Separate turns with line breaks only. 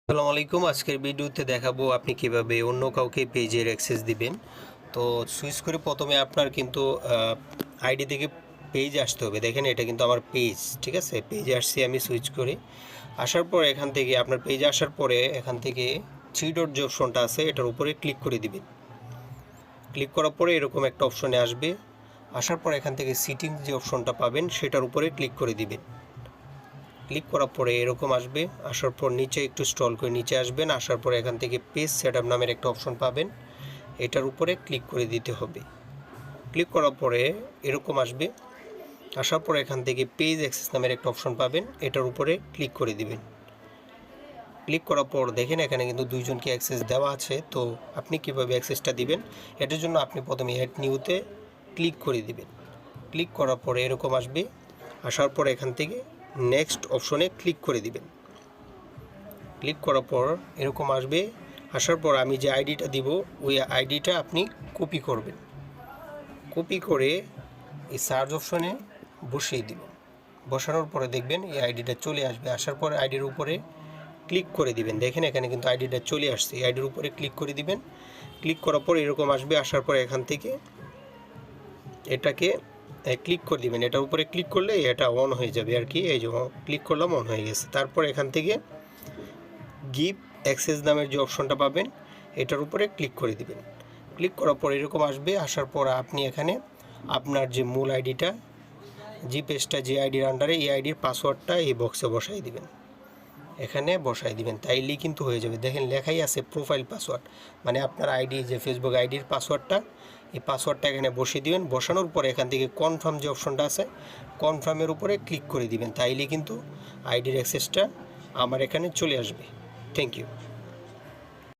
আসসালামু আলাইকুম। আজকের ভিডিওতে দেখাবো আপনি কিভাবে অন্য কাউকে পেজের অ্যাক্সেস দিবেন। তো সুইচ করে প্রথমে আপনার কিন্তু আইডি থেকে পেজ আসতে হবে। দেখেন এটা কিন্তু আমার পেজ, ঠিক আছে? পেজে আসছি আমি সুইচ করে। আসার পর এখান থেকে আপনার পেজে আসার পরে এখান থেকে থ্রি ডট যে অপশনটা আছে এটার উপরে ক্লিক করে দিবেন। ক্লিক করার পরে এরকম একটা অপশনে আসবে। আসার পর এখান থেকে সিটিংস যে অপশনটা পাবেন সেটার উপরে ক্লিক করে দিবেন। ক্লিক করার পরে এরকম আসবে। আসার পর নিচে একটু স্ক্রল করে নিচে আসবেন। আসার পর এখান থেকে পেজ সেটআপ নামের একটা অপশন পাবেন, এটার উপরে ক্লিক করে দিতে হবে। ক্লিক করার পরে এরকম আসবে। আসার পর এখান থেকে পেজ অ্যাক্সেস নামের একটা অপশন পাবেন, এটার উপরে ক্লিক করে দিবেন। ক্লিক করার পর দেখেন এখানে কিন্তু দুইজনকে অ্যাক্সেস দেওয়া আছে। তো আপনি কীভাবে অ্যাক্সেসটা দিবেন, এটার জন্য আপনি প্রথমে অ্যাড নিউতে ক্লিক করে দিবেন। ক্লিক করার পরে এরকম আসবে। আসার পর এখান থেকে নেক্সট অপশনে ক্লিক করে দিবেন। ক্লিক করার পর এরকম আসবে। আসার পর আমি যে আইডিটা দিব ওই আইডিটা আপনি কপি করবেন। কপি করে এই সার্চ অপশনে বসিয়ে দিবেন। বসানোর পরে দেখবেন এই আইডিটা চলে আসবে। আসার পর আইডির উপরে ক্লিক করে দিবেন। দেখেন এখানে কিন্তু আইডিটা চলে আসছে। এই আইডির উপরে ক্লিক করে দিবেন। ক্লিক করার পর এরকম আসবে। আসার পর এখান থেকে এটাকে ক্লিক করে দিবেন। এটার উপরে ক্লিক করলে এটা অন হয়ে যাবে আর কি। এই যে ক্লিক করলাম, অন হয়ে গেছে। তারপর এখান থেকে গিভ অ্যাক্সেস নামের যে অপশনটা পাবেন এটার উপরে ক্লিক করে দিবেন। ক্লিক করার পর এরকম আসবে। আসার পর আপনি এখানে আপনার যে মূল আইডিটা, জি পেজটা যে আইডির আন্ডারে, এই আইডির পাসওয়ার্ডটা এই বক্সে বসাই দিবেন। এখানে বসাই দিবেন, তাইলেই কিন্তু হয়ে যাবে। দেখেন লেখাই আছে প্রোফাইল পাসওয়ার্ড, মানে আপনার আইডি যে ফেসবুক আইডির পাসওয়ার্ডটা, এই পাসওয়ার্ডটা এখানে বসিয়ে দিবেন। বসানোর পরে এখান থেকে কনফার্ম যে অপশনটা আছে কনফার্মের উপরে ক্লিক করে দিবেন, তাইলেই কিন্তু আইডির অ্যাক্সেসটা আমার এখানে চলে আসবে। Thank you.